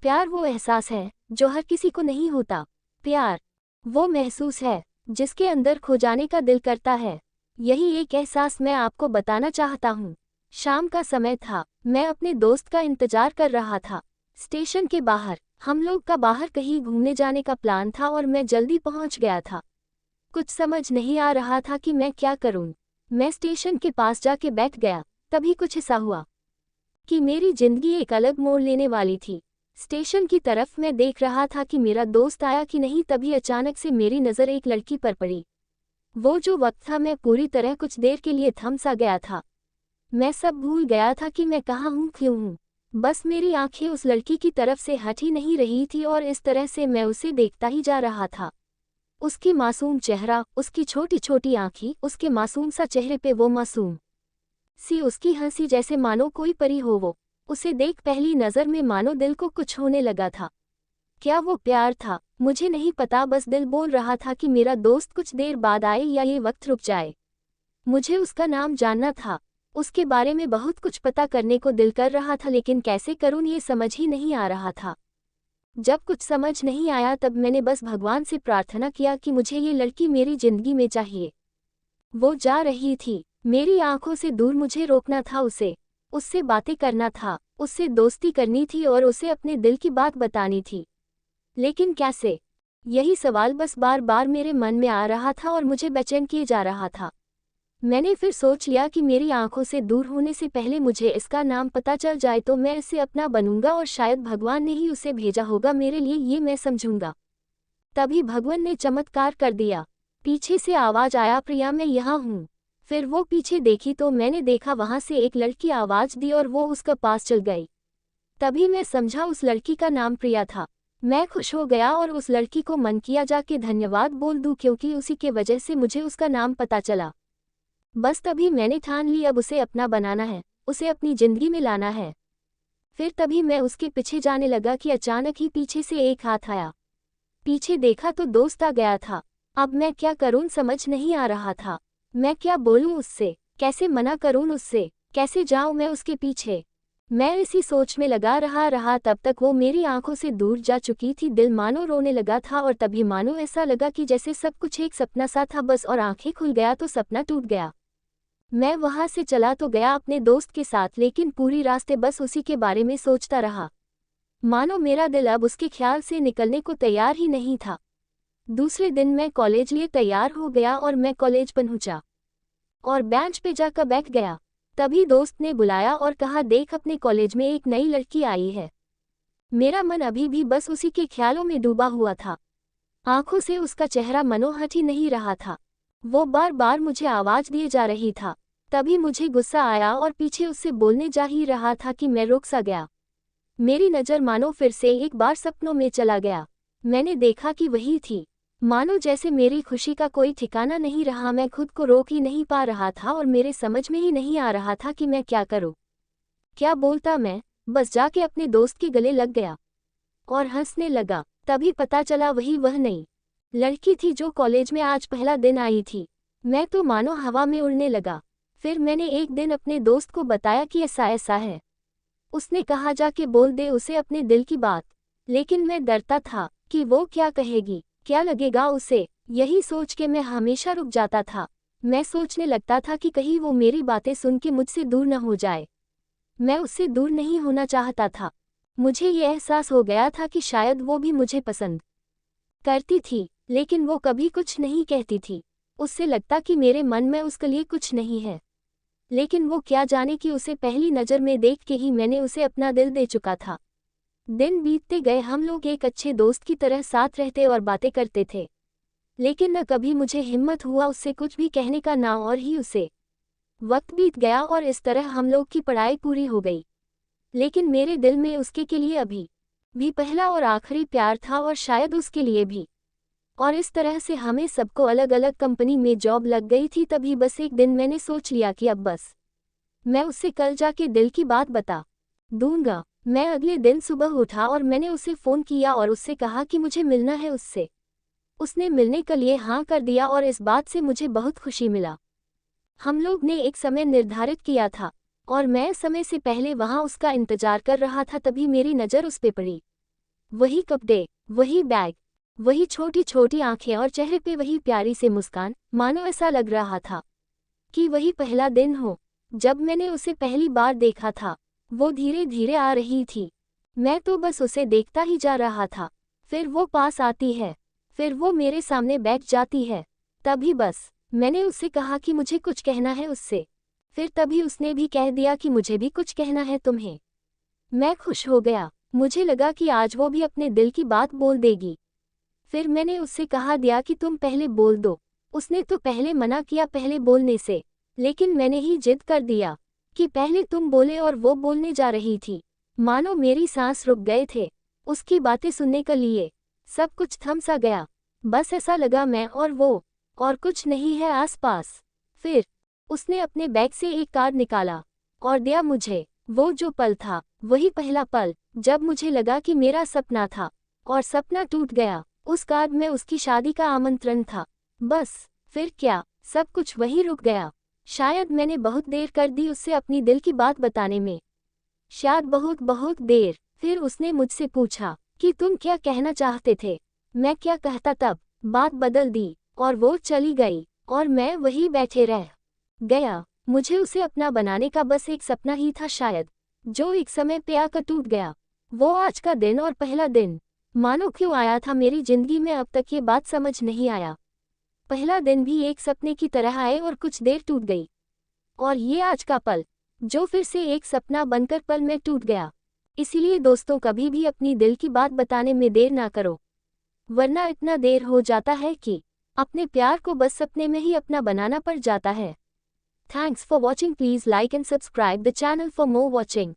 प्यार वो एहसास है जो हर किसी को नहीं होता। प्यार वो महसूस है जिसके अंदर खो जाने का दिल करता है। यही एक एहसास मैं आपको बताना चाहता हूँ। शाम का समय था, मैं अपने दोस्त का इंतजार कर रहा था। स्टेशन के बाहर हम लोग का बाहर कहीं घूमने जाने का प्लान था और मैं जल्दी पहुंच गया था। कुछ समझ नहीं आ रहा था कि मैं क्या करूं। मैं स्टेशन के पास जाके बैठ गया। तभी कुछ ऐसा हुआ कि मेरी जिंदगी एक अलग मोड़ लेने वाली थी। स्टेशन की तरफ मैं देख रहा था कि मेरा दोस्त आया कि नहीं, तभी अचानक से मेरी नज़र एक लड़की पर पड़ी। वो जो वक्त था, मैं पूरी तरह कुछ देर के लिए थम सा गया था। मैं सब भूल गया था कि मैं कहाँ हूँ, क्यों हूँ। बस मेरी आंखें उस लड़की की तरफ से हट ही नहीं रही थी और इस तरह से मैं उसे देखता ही जा रहा था। उसकी मासूम चेहरा, उसकी छोटी छोटी आंखें, उसके मासूम सा चेहरे पे वो मासूम सी उसकी हंसी, जैसे मानो कोई परी हो वो। उसे देख पहली नज़र में मानो दिल को कुछ होने लगा था। क्या वो प्यार था? मुझे नहीं पता, बस दिल बोल रहा था कि मेरा दोस्त कुछ देर बाद आए या ये वक्त रुक जाए। मुझे उसका नाम जानना था, उसके बारे में बहुत कुछ पता करने को दिल कर रहा था, लेकिन कैसे करूं ये समझ ही नहीं आ रहा था। जब कुछ समझ नहीं आया तब मैंने बस भगवान से प्रार्थना किया कि मुझे ये लड़की मेरी जिंदगी में चाहिए। वो जा रही थी, मेरी आंखों से दूर, मुझे रोकना था उसे। उससे बातें करना था, उससे दोस्ती करनी थी और उसे अपने दिल की बात बतानी थी। लेकिन कैसे? यही सवाल बस बार बार मेरे मन में आ रहा था और मुझे बेचैन किए जा रहा था। मैंने फिर सोच लिया कि मेरी आंखों से दूर होने से पहले मुझे इसका नाम पता चल जाए तो मैं इसे अपना बनूंगा और शायद भगवान ने ही उसे भेजा होगा मेरे लिए, ये मैं समझूंगा। तभी भगवान ने चमत्कार कर दिया। पीछे से आवाज आया, प्रिया मैं यहाँ हूँ। फिर वो पीछे देखी तो मैंने देखा वहां से एक लड़की आवाज दी और वो उसका पास चल गई। तभी मैं समझा उस लड़की का नाम प्रिया था। मैं खुश हो गया और उस लड़की को मन किया जाके धन्यवाद बोल दूं, क्योंकि उसी के वजह से मुझे उसका नाम पता चला। बस तभी मैंने ठान ली अब उसे अपना बनाना है, उसे अपनी जिंदगी में लाना है। फिर तभी मैं उसके पीछे जाने लगा कि अचानक ही पीछे से एक हाथ आया। पीछे देखा तो दोस्त आ गया था। अब मैं क्या करूं समझ नहीं आ रहा था। मैं क्या बोलूं उससे, कैसे मना करूं उससे, कैसे जाऊं मैं उसके पीछे। मैं इसी सोच में लगा रहा तब तक वो मेरी आंखों से दूर जा चुकी थी। दिल मानो रोने लगा था और तभी मानो ऐसा लगा कि जैसे सब कुछ एक सपना सा था बस, और आंखें खुल गया तो सपना टूट गया। मैं वहां से चला तो गया अपने दोस्त के साथ, लेकिन पूरी रास्ते बस उसी के बारे में सोचता रहा। मानो मेरा दिल अब उसके ख्याल से निकलने को तैयार ही नहीं था। दूसरे दिन मैं कॉलेज लिए तैयार हो गया और मैं कॉलेज पहुंचा और बेंच पे जाकर बैठ गया। तभी दोस्त ने बुलाया और कहा, देख अपने कॉलेज में एक नई लड़की आई है। मेरा मन अभी भी बस उसी के ख्यालों में डूबा हुआ था। आंखों से उसका चेहरा मनोहट ही नहीं रहा था। वो बार बार मुझे आवाज दिए जा रही था। तभी मुझे गुस्सा आया और पीछे उससे बोलने जा ही रहा था कि मैं रुक सा गया। मेरी नज़र मानो फिर से एक बार सपनों में चला गया। मैंने देखा कि वही थी। मानो जैसे मेरी खुशी का कोई ठिकाना नहीं रहा। मैं खुद को रोक ही नहीं पा रहा था और मेरे समझ में ही नहीं आ रहा था कि मैं क्या करूं, क्या बोलता। मैं बस जाके अपने दोस्त के गले लग गया और हंसने लगा। तभी पता चला वही वह नई लड़की थी जो कॉलेज में आज पहला दिन आई थी। मैं तो मानो हवा में उड़ने लगा। फिर मैंने एक दिन अपने दोस्त को बताया कि ऐसा ऐसा है। उसने कहा, जाके बोल दे उसे अपने दिल की बात। लेकिन मैं डरता था कि वो क्या कहेगी, क्या लगेगा उसे। यही सोच के मैं हमेशा रुक जाता था। मैं सोचने लगता था कि कहीं वो मेरी बातें सुन के मुझसे दूर न हो जाए। मैं उससे दूर नहीं होना चाहता था। मुझे ये एहसास हो गया था कि शायद वो भी मुझे पसंद करती थी, लेकिन वो कभी कुछ नहीं कहती थी। उससे लगता कि मेरे मन में उसके लिए कुछ नहीं है। लेकिन वो क्या जाने कि उसे पहली नज़र में देख के ही मैंने उसे अपना दिल दे चुका था। दिन बीतते गए, हम लोग एक अच्छे दोस्त की तरह साथ रहते और बातें करते थे। लेकिन न कभी मुझे हिम्मत हुआ उससे कुछ भी कहने का, ना और ही उसे। वक्त बीत गया और इस तरह हम लोग की पढ़ाई पूरी हो गई। लेकिन मेरे दिल में उसके के लिए अभी भी पहला और आखिरी प्यार था और शायद उसके लिए भी। और इस तरह से हमें सबको अलग अलग कंपनी में जॉब लग गई थी। तभी बस एक दिन मैंने सोच लिया कि अब बस मैं उससे कल जाके दिल की बात बता दूंगा। मैं अगले दिन सुबह उठा और मैंने उसे फ़ोन किया और उससे कहा कि मुझे मिलना है उससे। उसने मिलने के लिए हाँ कर दिया और इस बात से मुझे बहुत खुशी मिला। हम लोग ने एक समय निर्धारित किया था और मैं समय से पहले वहाँ उसका इंतजार कर रहा था। तभी मेरी नज़र उस पे पड़ी। वही कपड़े, वही बैग, वही छोटी छोटी आंखें और चेहरे पे वही प्यारी सी मुस्कान, मानो ऐसा लग रहा था कि वही पहला दिन हो जब मैंने उसे पहली बार देखा था। वो धीरे धीरे आ रही थी, मैं तो बस उसे देखता ही जा रहा था। फिर वो पास आती है, फिर वो मेरे सामने बैठ जाती है। तभी बस मैंने उससे कहा कि मुझे कुछ कहना है उससे। फिर तभी उसने भी कह दिया कि मुझे भी कुछ कहना है तुम्हें। मैं खुश हो गया, मुझे लगा कि आज वो भी अपने दिल की बात बोल देगी। फिर मैंने उससे कहा दिया कि तुम पहले बोल दो। उसने तो पहले मना किया पहले बोलने से, लेकिन मैंने ही जिद कर दिया कि पहले तुम बोले और वो बोलने जा रही थी। मानो मेरी सांस रुक गए थे उसकी बातें सुनने के लिए। सब कुछ थम सा गया, बस ऐसा लगा मैं और वो, और कुछ नहीं है आसपास। फिर उसने अपने बैग से एक कार्ड निकाला और दिया मुझे। वो जो पल था वही पहला पल जब मुझे लगा कि मेरा सपना था और सपना टूट गया। उस कार्ड में उसकी शादी का आमंत्रण था। बस फिर क्या, सब कुछ वहीं रुक गया। शायद मैंने बहुत देर कर दी उससे अपनी दिल की बात बताने में, शायद बहुत बहुत देर। फिर उसने मुझसे पूछा कि तुम क्या कहना चाहते थे। मैं क्या कहता, तब बात बदल दी और वो चली गई और मैं वहीं बैठे रह गया। मुझे उसे अपना बनाने का बस एक सपना ही था शायद, जो एक समय पे आकर टूट गया। वो आज का दिन और पहला दिन मानो क्यों आया था मेरी जिंदगी में, अब तक ये बात समझ नहीं आया। पहला दिन भी एक सपने की तरह आए और कुछ देर टूट गई, और ये आज का पल जो फिर से एक सपना बनकर पल में टूट गया। इसीलिए दोस्तों, कभी भी अपनी दिल की बात बताने में देर ना करो, वरना इतना देर हो जाता है कि अपने प्यार को बस सपने में ही अपना बनाना पड़ जाता है। Thanks for watching. Please like and subscribe the channel for more watching.